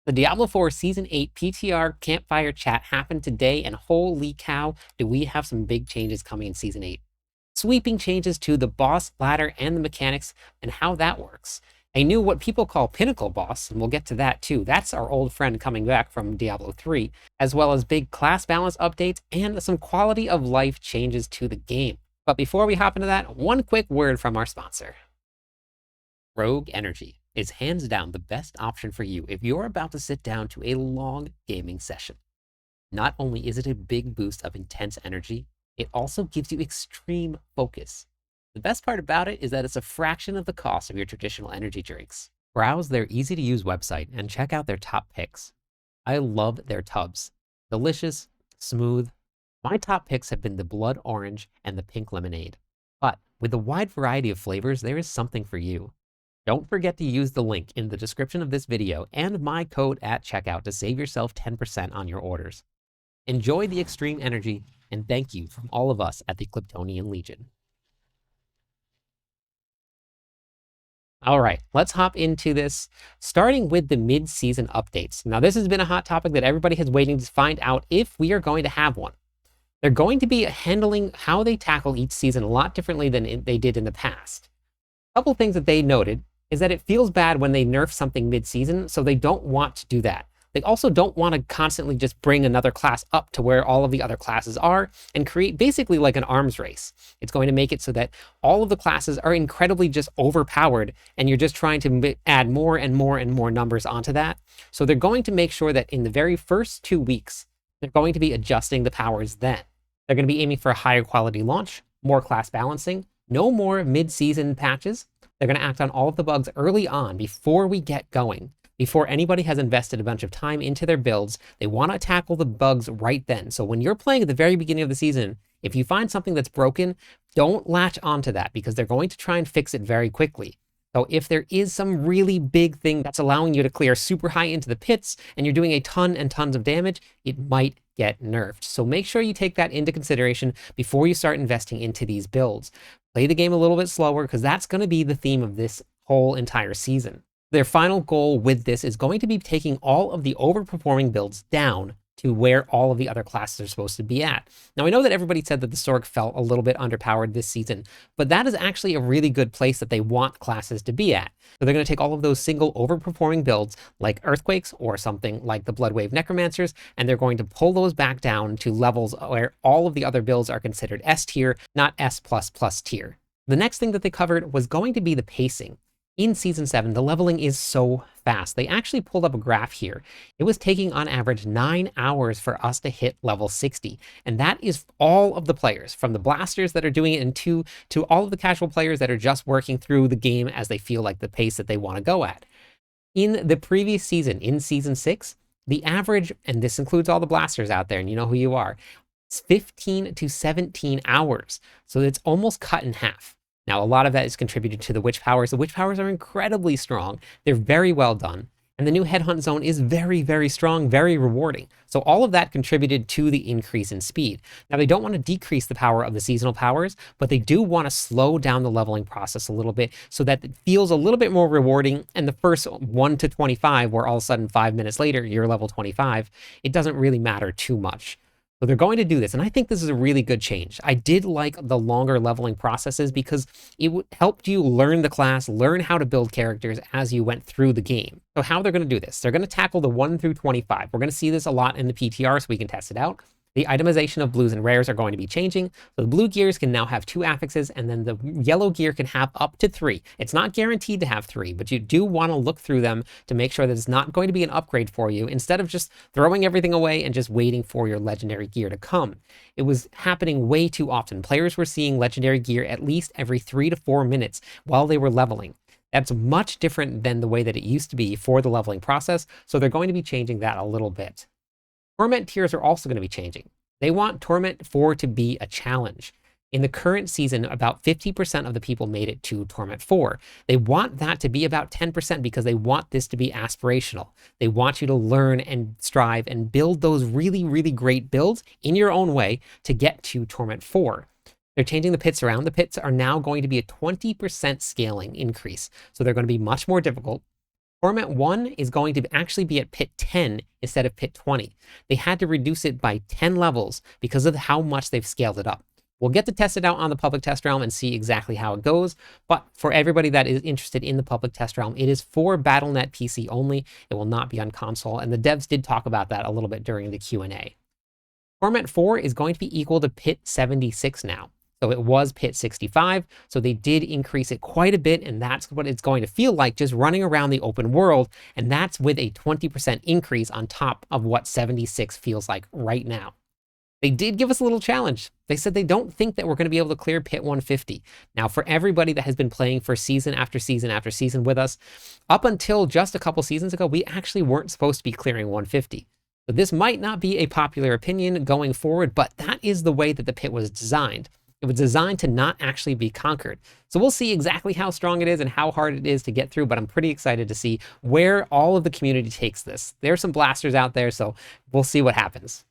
The Diablo 4 Season 8 PTR Campfire Chat happened today, and holy cow, do we have some big changes coming in Season 8. Sweeping changes to the boss ladder and the mechanics and how that works. A new what people call Pinnacle boss, and we'll get to that too. That's our old friend coming back from Diablo 3, as well as big class balance updates and some quality of life changes to the game. But before we hop into that, one quick word from our sponsor. Rogue Energy is hands down the best option for you if you're about to sit down to a long gaming session. Not only is it a big boost of intense energy, it also gives you extreme focus. The best part about it is that it's a fraction of the cost of your traditional energy drinks. Browse their easy-to-use website and check out their top picks. I love their tubs. Delicious, smooth. My top picks have been the blood orange and the pink lemonade. But with a wide variety of flavors, there is something for you. Don't forget to use the link in the description of this video and my code at checkout to save yourself 10% on your orders. Enjoy the extreme energy, and thank you from all of us at the Cliptonian Legion. All right, let's hop into this, starting with the mid-season updates. Now, this has been a hot topic that everybody has waiting to find out if we are going to have one. They're going to be handling how they tackle each season a lot differently than they did in the past. A couple things that they noted is that it feels bad when they nerf something mid-season, so they don't want to do that. They also don't want to constantly just bring another class up to where all of the other classes are and create basically like an arms race. It's going to make it so that all of the classes are incredibly just overpowered, and you're just trying to add more and more and more numbers onto that. So they're going to make sure that in the very first 2 weeks, they're going to be adjusting the powers then. They're going to be aiming for a higher quality launch, more class balancing, no more mid-season patches. They're going to act on all of the bugs early on before we get going. Before anybody has invested a bunch of time into their builds, they want to tackle the bugs right then. So when you're playing at the very beginning of the season, if you find something that's broken, don't latch onto that because they're going to try and fix it very quickly. So if there is some really big thing that's allowing you to clear super high into the pits and you're doing a ton and tons of damage, it might get nerfed. So make sure you take that into consideration before you start investing into these builds. Play the game a little bit slower because that's going to be the theme of this whole entire season. Their final goal with this is going to be taking all of the overperforming builds down to where all of the other classes are supposed to be at. Now, I know that everybody said that the Sorg felt a little bit underpowered this season, but that is actually a really good place that they want classes to be at. So they're going to take all of those single overperforming builds like Earthquakes or something like the Bloodwave Necromancers, and they're going to pull those back down to levels where all of the other builds are considered S tier, not S++ tier. The next thing that they covered was going to be the pacing. In Season 7, the leveling is so fast. They actually pulled up a graph here. It was taking on average 9 hours for us to hit level 60. And that is all of the players, from the blasters that are doing it to all of the casual players that are just working through the game as they feel like the pace that they want to go at. In the previous season, in Season 6, the average, and this includes all the blasters out there, and you know who you are, it's 15 to 17 hours. So it's almost cut in half. Now, a lot of that is contributed to the witch powers. The witch powers are incredibly strong. They're very well done. And the new headhunt zone is very, very strong, very rewarding. So all of that contributed to the increase in speed. Now, they don't want to decrease the power of the seasonal powers, but they do want to slow down the leveling process a little bit so that it feels a little bit more rewarding. And the first 1 to 25, where all of a sudden 5 minutes later, you're level 25, it doesn't really matter too much. So they're going to do this, and I think this is a really good change. I did like the longer leveling processes because it helped you learn the class, learn how to build characters as you went through the game. So how they're going to do this, they're going to tackle the 1 through 25. We're going to see this a lot in the PTR so we can test it out. The itemization of blues and rares are going to be changing. So the blue gears can now have 2 affixes, and then the yellow gear can have up to 3. It's not guaranteed to have 3, but you do want to look through them to make sure that it's not going to be an upgrade for you instead of just throwing everything away and just waiting for your legendary gear to come. It was happening way too often. Players were seeing legendary gear at least every 3 to 4 minutes while they were leveling. That's much different than the way that it used to be for the leveling process, so they're going to be changing that a little bit. Torment tiers are also going to be changing. They want Torment 4 to be a challenge. In the current season, about 50% of the people made it to Torment 4. They want that to be about 10% because they want this to be aspirational. They want you to learn and strive and build those really, really great builds in your own way to get to Torment 4. They're changing the pits around. The pits are now going to be a 20% scaling increase. So they're going to be much more difficult. Torment 1 is going to actually be at pit 10 instead of pit 20. They had to reduce it by 10 levels because of how much they've scaled it up. We'll get to test it out on the public test realm and see exactly how it goes. But for everybody that is interested in the public test realm, it is for BattleNet PC only. It will not be on console. And the devs did talk about that a little bit during the Q&A. Torment 4 is going to be equal to pit 76 now. So it was pit 65, so they did increase it quite a bit, and that's what it's going to feel like just running around the open world, and that's with a 20% increase on top of what 76 feels like right now. They did give us a little challenge. They said they don't think that we're going to be able to clear pit 150. Now, for everybody that has been playing for season after season after season with us, up until just a couple seasons ago, we actually weren't supposed to be clearing 150. So this might not be a popular opinion going forward, but that is the way that the pit was designed. It was designed to not actually be conquered. So we'll see exactly how strong it is and how hard it is to get through, but I'm pretty excited to see where all of the community takes this. There's some blasters out there, so we'll see what happens.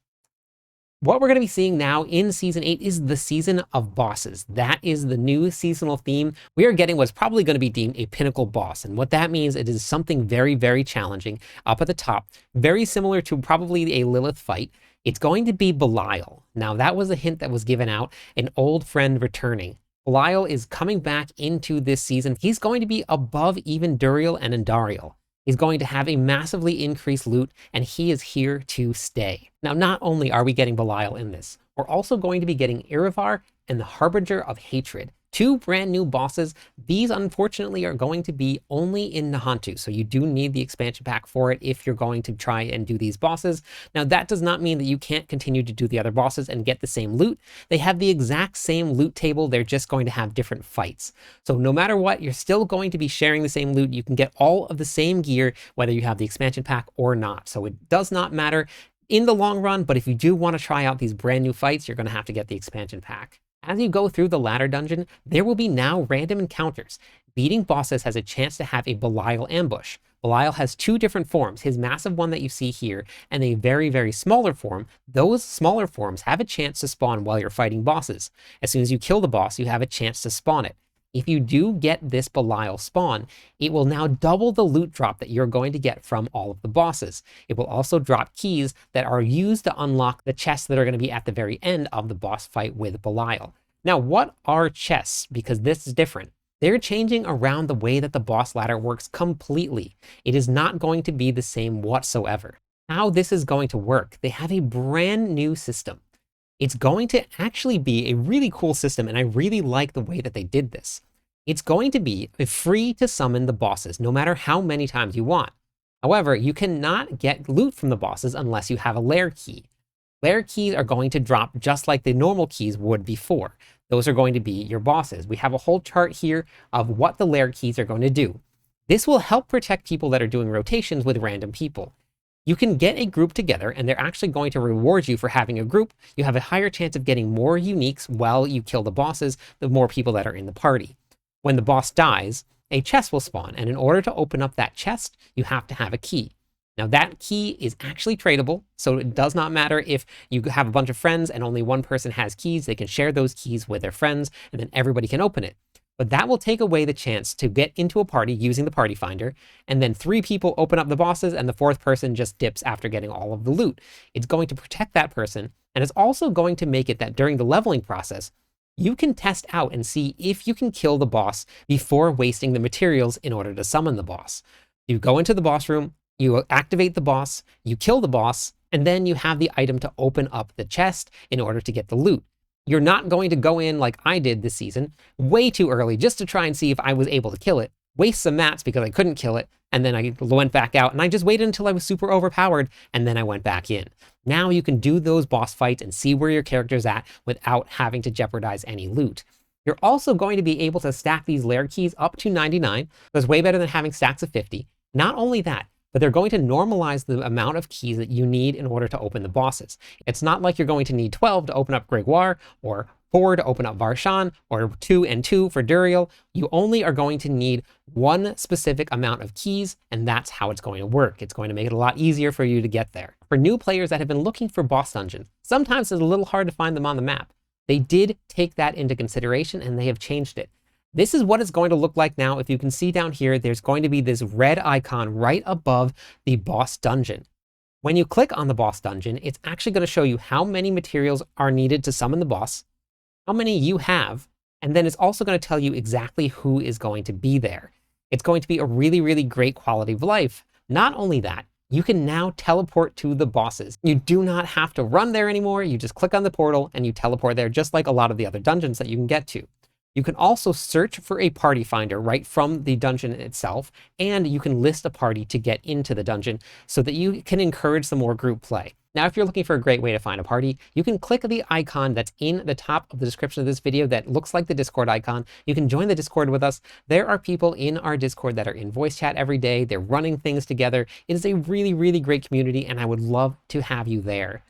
What we're going to be seeing now in Season 8 is the Season of Bosses. That is the new seasonal theme. We are getting what's probably going to be deemed a pinnacle boss. And what that means, it is something very, very challenging up at the top, very similar to probably a Lilith fight. It's going to be Belial. Now, that was a hint that was given out, an old friend returning. Belial is coming back into this season. He's going to be above even Duriel and Andariel. He's going to have a massively increased loot, and he is here to stay. Now, not only are we getting Belial in this, we're also going to be getting Irivar and the Harbinger of Hatred. Two brand new bosses. These, unfortunately, are going to be only in Nahantu, so you do need the expansion pack for it if you're going to try and do these bosses. Now, that does not mean that you can't continue to do the other bosses and get the same loot. They have the exact same loot table. They're just going to have different fights. So no matter what, you're still going to be sharing the same loot. You can get all of the same gear, whether you have the expansion pack or not. So it does not matter in the long run, but if you do want to try out these brand new fights, you're going to have to get the expansion pack. As you go through the ladder dungeon, there will be now random encounters. Beating bosses has a chance to have a Belial ambush. Belial has two different forms, his massive one that you see here, and a very, very smaller form. Those smaller forms have a chance to spawn while you're fighting bosses. As soon as you kill the boss, you have a chance to spawn it. If you do get this Belial spawn, it will now double the loot drop that you're going to get from all of the bosses. It will also drop keys that are used to unlock the chests that are going to be at the very end of the boss fight with Belial. Now, what are chests? Because this is different. They're changing around the way that the boss ladder works completely. It is not going to be the same whatsoever. How this is going to work, they have a brand new system. It's going to actually be a really cool system, and I really like the way that they did this. It's going to be free to summon the bosses, no matter how many times you want. However, you cannot get loot from the bosses unless you have a lair key. Lair keys are going to drop just like the normal keys would before. Those are going to be your bosses. We have a whole chart here of what the lair keys are going to do. This will help protect people that are doing rotations with random people. You can get a group together, and they're actually going to reward you for having a group. You have a higher chance of getting more uniques while you kill the bosses, the more people that are in the party. When the boss dies, a chest will spawn, and in order to open up that chest, you have to have a key. Now, that key is actually tradable, so it does not matter if you have a bunch of friends and only one person has keys. They can share those keys with their friends, and then everybody can open it. But that will take away the chance to get into a party using the party finder, and then 3 people open up the bosses, and the 4th person just dips after getting all of the loot. It's going to protect that person, and it's also going to make it that during the leveling process, you can test out and see if you can kill the boss before wasting the materials in order to summon the boss. You go into the boss room, you activate the boss, you kill the boss, and then you have the item to open up the chest in order to get the loot. You're not going to go in like I did this season, way too early, just to try and see if I was able to kill it, waste some mats because I couldn't kill it, and then I went back out, and I just waited until I was super overpowered, and then I went back in. Now you can do those boss fights and see where your character's at without having to jeopardize any loot. You're also going to be able to stack these lair keys up to 99. That's way better than having stacks of 50. Not only that, but they're going to normalize the amount of keys that you need in order to open the bosses. It's not like you're going to need 12 to open up Gregoire, or 4 to open up Varshan, or 2 and 2 for Duriel. You only are going to need one specific amount of keys, and that's how it's going to work. It's going to make it a lot easier for you to get there. For new players that have been looking for boss dungeons, sometimes it's a little hard to find them on the map. They did take that into consideration, and they have changed it. This is what it's going to look like now. If you can see down here, there's going to be this red icon right above the boss dungeon. When you click on the boss dungeon, it's actually going to show you how many materials are needed to summon the boss, how many you have, and then it's also going to tell you exactly who is going to be there. It's going to be a really, really great quality of life. Not only that, you can now teleport to the bosses. You do not have to run there anymore. You just click on the portal and you teleport there, just like a lot of the other dungeons that you can get to. You can also search for a party finder right from the dungeon itself, and you can list a party to get into the dungeon so that you can encourage some more group play. Now, if you're looking for a great way to find a party, you can click the icon that's in the top of the description of this video that looks like the Discord icon. You can join the Discord with us. There are people in our Discord that are in voice chat every day. They're running things together. It is a really, really great community, and I would love to have you there.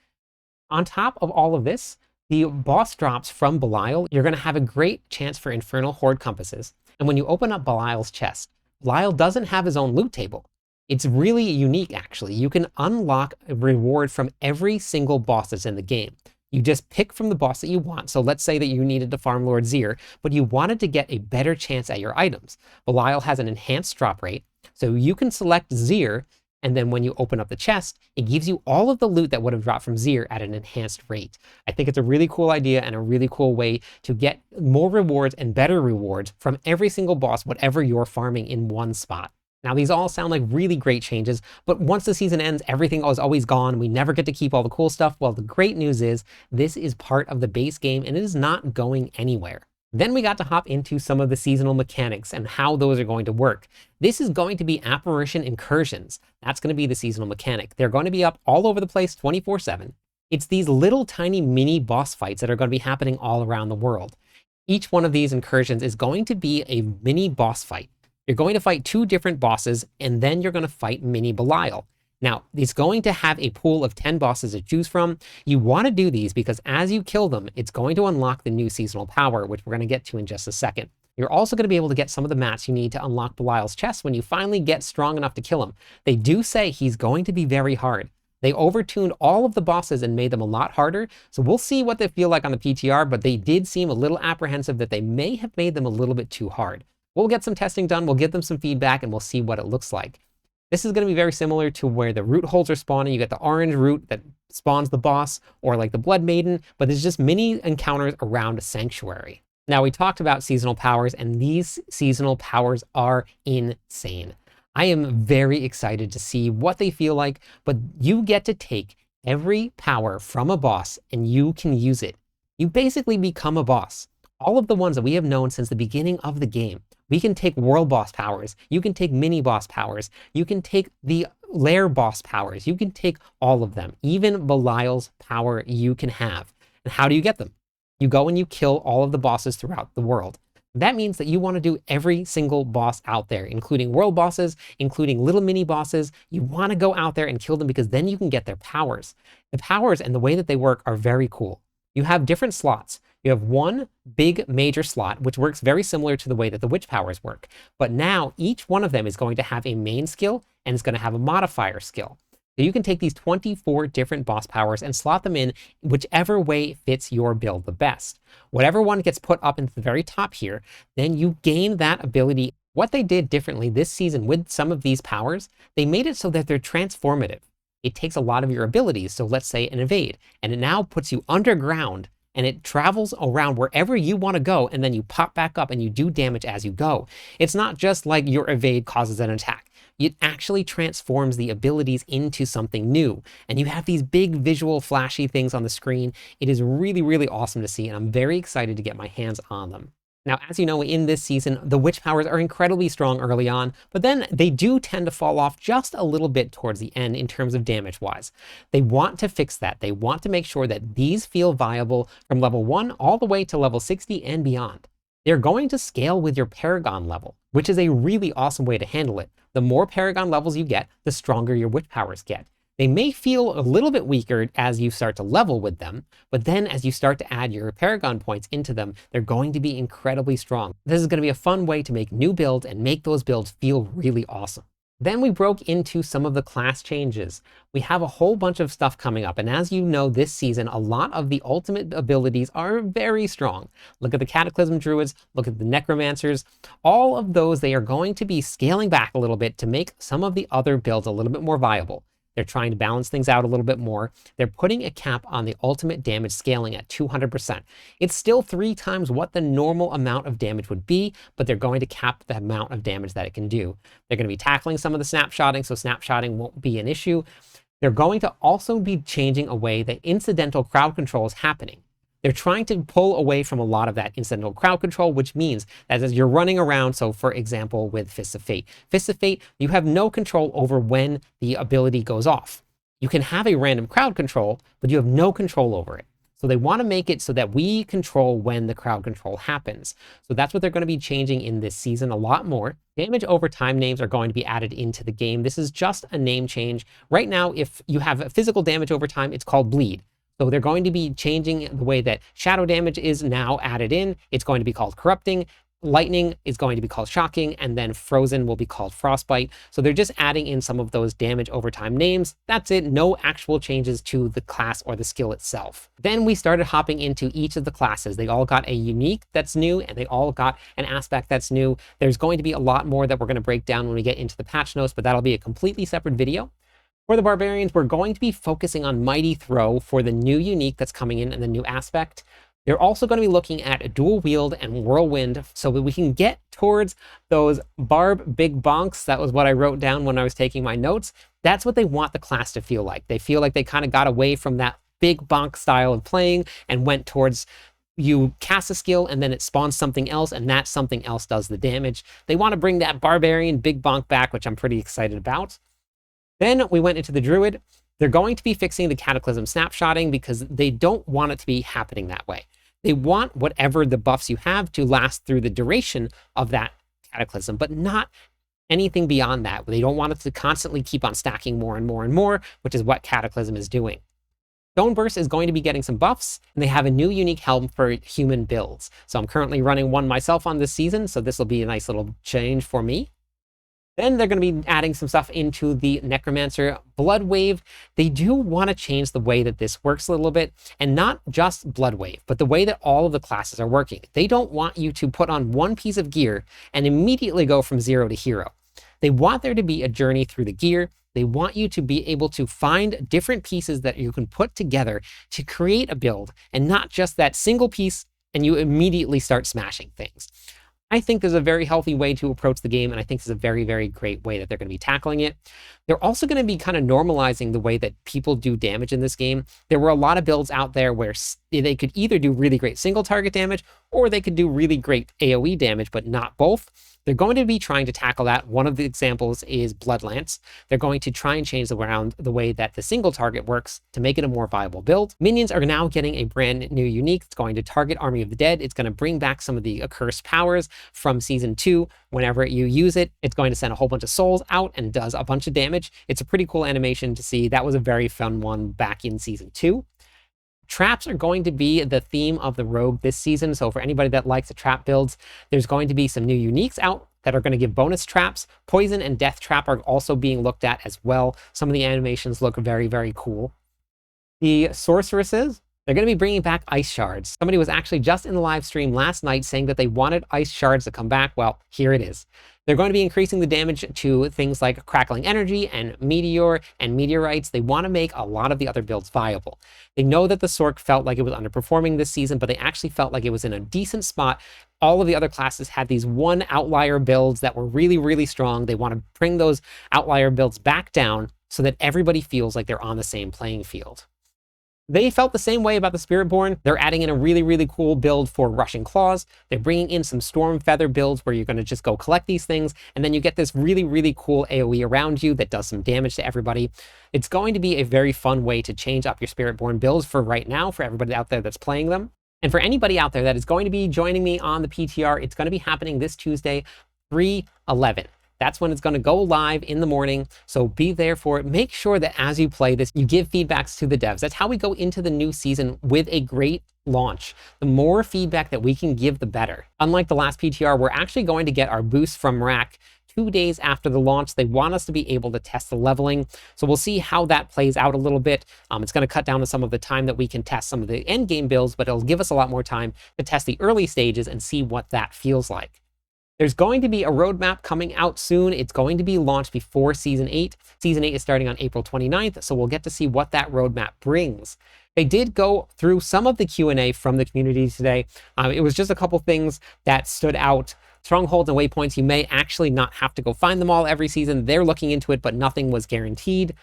On top of all of this, the boss drops from Belial, you're going to have a great chance for Infernal Horde compasses. And when you open up Belial's chest, Belial doesn't have his own loot table. It's really unique, actually. You can unlock a reward from every single boss that's in the game. You just pick from the boss that you want. So let's say that you needed to farm Lord Zir, but you wanted to get a better chance at your items. Belial has an enhanced drop rate, so you can select Zir, and then when you open up the chest, it gives you all of the loot that would have dropped from Zir at an enhanced rate. I think it's a really cool idea and a really cool way to get more rewards and better rewards from every single boss, whatever you're farming in one spot. Now, these all sound like really great changes, but once the season ends, everything is always gone. We never get to keep all the cool stuff. Well, the great news is this is part of the base game and it is not going anywhere. Then we got to hop into some of the seasonal mechanics and how those are going to work. This is going to be apparition incursions. That's going to be the seasonal mechanic. They're going to be up all over the place 24/7. It's these little tiny mini boss fights that are going to be happening all around the world. Each one of these incursions is going to be a mini boss fight. You're going to fight 2 different bosses, and then you're going to fight mini Belial. Now, it's going to have a pool of 10 bosses to choose from. You want to do these because as you kill them, it's going to unlock the new seasonal power, which we're going to get to in just a second. You're also going to be able to get some of the mats you need to unlock Belial's chest when you finally get strong enough to kill him. They do say he's going to be very hard. They overtuned all of the bosses and made them a lot harder, so we'll see what they feel like on the PTR, but they did seem a little apprehensive that they may have made them a little bit too hard. We'll get some testing done, we'll give them some feedback, and we'll see what it looks like. This is going to be very similar to where the root holes are spawning. You get the orange root that spawns the boss, or like the Blood Maiden, but there's just mini encounters around a sanctuary. Now, we talked about seasonal powers, and these seasonal powers are insane. I am very excited to see what they feel like, but you get to take every power from a boss and you can use it. You basically become a boss. All of the ones that we have known since the beginning of the game. We can take world boss powers, you can take mini boss powers, you can take the lair boss powers, you can take all of them. Even Belial's power you can have. And how do you get them? You go and you kill all of the bosses throughout the world. That means that you want to do every single boss out there, including world bosses, including little mini bosses. You want to go out there and kill them because then you can get their powers. The powers and the way that they work are very cool. You have different slots. You have one big major slot, which works very similar to the way that the witch powers work. But now each one of them is going to have a main skill and it's going to have a modifier skill. So you can take these 24 different boss powers and slot them in whichever way fits your build the best. Whatever one gets put up into the very top here, then you gain that ability. What they did differently this season with some of these powers, they made it so that they're transformative. It takes a lot of your abilities, so let's say an evade, and it now puts you underground and it travels around wherever you want to go, and then you pop back up and you do damage as you go. It's not just like your evade causes an attack. It actually transforms the abilities into something new. And you have these big visual flashy things on the screen. It is really, really awesome to see, and I'm very excited to get my hands on them. Now, as you know, in this season, the witch powers are incredibly strong early on, but then they do tend to fall off just a little bit towards the end in terms of damage-wise. They want to fix that. They want to make sure that these feel viable from level 1 all the way to level 60 and beyond. They're going to scale with your Paragon level, which is a really awesome way to handle it. The more Paragon levels you get, the stronger your witch powers get. They may feel a little bit weaker as you start to level with them, but then as you start to add your Paragon points into them, they're going to be incredibly strong. This is going to be a fun way to make new builds and make those builds feel really awesome. Then we broke into some of the class changes. We have a whole bunch of stuff coming up, and as you know, this season, a lot of the ultimate abilities are very strong. Look at the Cataclysm Druids, look at the Necromancers. All of those, they are going to be scaling back a little bit to make some of the other builds a little bit more viable. They're trying to balance things out a little bit more. They're putting a cap on the ultimate damage scaling at 200%. It's still 3 times what the normal amount of damage would be, but they're going to cap the amount of damage that it can do. They're going to be tackling some of the snapshotting, so snapshotting won't be an issue. They're going to also be changing a way that incidental crowd control is happening. They're trying to pull away from a lot of that incidental crowd control, which means that as you're running around, so for example, with Fists of Fate, you have no control over when the ability goes off. You can have a random crowd control, but you have no control over it. So they want to make it so that we control when the crowd control happens. So that's what they're going to be changing in this season a lot more. Damage over time names are going to be added into the game. This is just a name change. Right now, if you have physical damage over time, it's called bleed. So they're going to be changing the way that shadow damage is now added in. It's going to be called corrupting. Lightning is going to be called shocking, and then frozen will be called frostbite. So they're just adding in some of those damage over time names. That's it. No actual changes to the class or the skill itself. Then we started hopping into each of the classes. They all got a unique that's new, and they all got an aspect that's new. There's going to be a lot more that we're going to break down when we get into the patch notes, but that'll be a completely separate video. For the Barbarians, we're going to be focusing on Mighty Throw for the new unique that's coming in and the new aspect. They're also going to be looking at Dual Wield and Whirlwind so that we can get towards those Barb Big Bonks. That was what I wrote down when I was taking my notes. That's what they want the class to feel like. They feel like they kind of got away from that big bonk style of playing and went towards you cast a skill and then it spawns something else and that something else does the damage. They want to bring that Barbarian Big Bonk back, which I'm pretty excited about. Then we went into the Druid. They're going to be fixing the Cataclysm snapshotting because they don't want it to be happening that way. They want whatever the buffs you have to last through the duration of that Cataclysm, but not anything beyond that. They don't want it to constantly keep on stacking more and more and more, which is what Cataclysm is doing. Stoneburst is going to be getting some buffs, and they have a new unique helm for human builds. So I'm currently running one myself on this season, so this will be a nice little change for me. Then they're going to be adding some stuff into the Necromancer Blood Wave. They do want to change the way that this works a little bit, and not just Blood Wave, but the way that all of the classes are working. They don't want you to put on one piece of gear and immediately go from 0 to hero. They want there to be a journey through the gear. They want you to be able to find different pieces that you can put together to create a build, and not just that single piece and you immediately start smashing things. I think there's a very healthy way to approach the game, and I think this is a very, very great way that they're going to be tackling it. They're also going to be kind of normalizing the way that people do damage in this game. There were a lot of builds out there where they could either do really great single target damage, or they could do really great AoE damage, but not both. They're going to be trying to tackle that. One of the examples is Bloodlance. They're going to try and change around the way that the single target works to make it a more viable build. Minions are now getting a brand new unique. It's going to target Army of the Dead. It's going to bring back some of the accursed powers from Season 2. Whenever you use it, it's going to send a whole bunch of souls out and does a bunch of damage. It's a pretty cool animation to see. That was a very fun one back in Season 2. Traps are going to be the theme of the Rogue this season, so for anybody that likes the trap builds, there's going to be some new uniques out that are going to give bonus traps. Poison and Death Trap are also being looked at as well. Some of the animations look very, very cool. The Sorceresses, they're going to be bringing back Ice Shards. Somebody was actually just in the live stream last night saying that they wanted Ice Shards to come back. Well, here it is. They're going to be increasing the damage to things like Crackling Energy and Meteor and Meteorites. They want to make a lot of the other builds viable. They know that the Sorc felt like it was underperforming this season, but they actually felt like it was in a decent spot. All of the other classes had these one outlier builds that were really, really strong. They want to bring those outlier builds back down so that everybody feels like they're on the same playing field. They felt the same way about the Spiritborn. They're adding in a really, really cool build for Rushing Claws. They're bringing in some Storm Feather builds where you're going to just go collect these things, and then you get this really, really cool AoE around you that does some damage to everybody. It's going to be a very fun way to change up your Spiritborn builds for right now, for everybody out there that's playing them. And for anybody out there that is going to be joining me on the PTR, it's going to be happening this Tuesday, 3/11. That's when it's going to go live in the morning, so be there for it. Make sure that as you play this, you give feedbacks to the devs. That's how we go into the new season with a great launch. The more feedback that we can give, the better. Unlike the last PTR, we're actually going to get our boost from Rack 2 days after the launch. They want us to be able to test the leveling. So we'll see how that plays out a little bit. It's going to cut down on some of the time that we can test some of the end game builds, but it'll give us a lot more time to test the early stages and see what that feels like. There's going to be a roadmap coming out soon. It's going to be launched before Season 8. Season 8 is starting on April 29th, so we'll get to see what that roadmap brings. They did go through some of the Q&A from the community today. It was just a couple things that stood out. Strongholds and waypoints, you may actually not have to go find them all every season. They're looking into it, but nothing was guaranteed.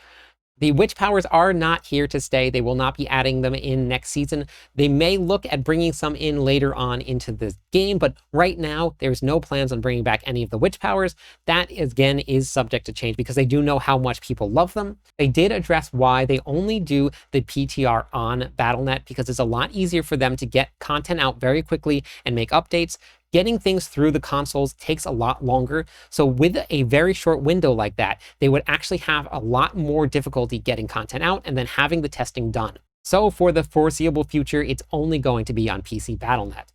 The witch powers are not here to stay. They will not be adding them in next season. They may look at bringing some in later on into the game, but right now there's no plans on bringing back any of the witch powers. That, again, is subject to change because they do know how much people love them. They did address why they only do the PTR on Battle.net because it's a lot easier for them to get content out very quickly and make updates. Getting things through the consoles takes a lot longer. So with a very short window like that, they would actually have a lot more difficulty getting content out and then having the testing done. So for the foreseeable future, it's only going to be on PC Battle.net.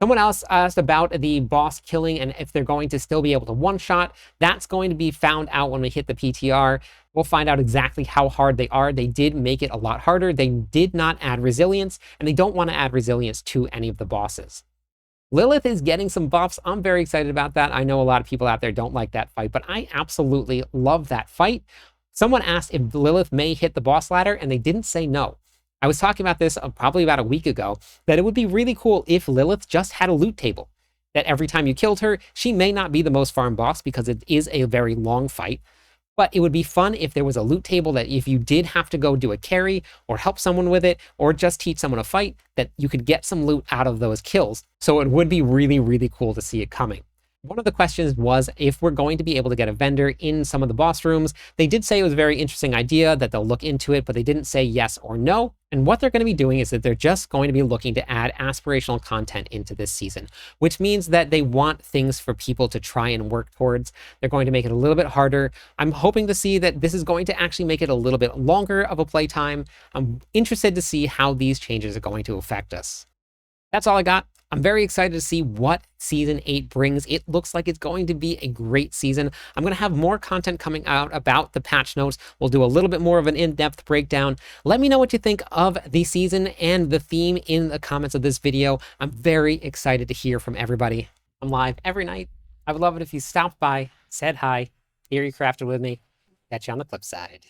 Someone else asked about the boss killing and if they're going to still be able to one-shot. That's going to be found out when we hit the PTR. We'll find out exactly how hard they are. They did make it a lot harder. They did not add resilience, and they don't want to add resilience to any of the bosses. Lilith is getting some buffs. I'm very excited about that. I know a lot of people out there don't like that fight, but I absolutely love that fight. Someone asked if Lilith may hit the boss ladder, and they didn't say no. I was talking about this probably about a week ago, that it would be really cool if Lilith just had a loot table. That every time you killed her, she may not be the most farm boss because it is a very long fight. But it would be fun if there was a loot table that if you did have to go do a carry or help someone with it or just teach someone a fight, that you could get some loot out of those kills. So it would be really, really cool to see it coming. One of the questions was if we're going to be able to get a vendor in some of the boss rooms. They did say it was a very interesting idea that they'll look into it, but they didn't say yes or no. And what they're going to be doing is that they're just going to be looking to add aspirational content into this season, which means that they want things for people to try and work towards. They're going to make it a little bit harder. I'm hoping to see that this is going to actually make it a little bit longer of a playtime. I'm interested to see how these changes are going to affect us. That's all I got. I'm very excited to see what Season 8 brings. It looks like it's going to be a great season. I'm going to have more content coming out about the patch notes. We'll do a little bit more of an in-depth breakdown. Let me know what you think of the season and the theme in the comments of this video. I'm very excited to hear from everybody. I'm live every night. I would love it if you stopped by, said hi, theory crafted with me. Catch you on the flip side.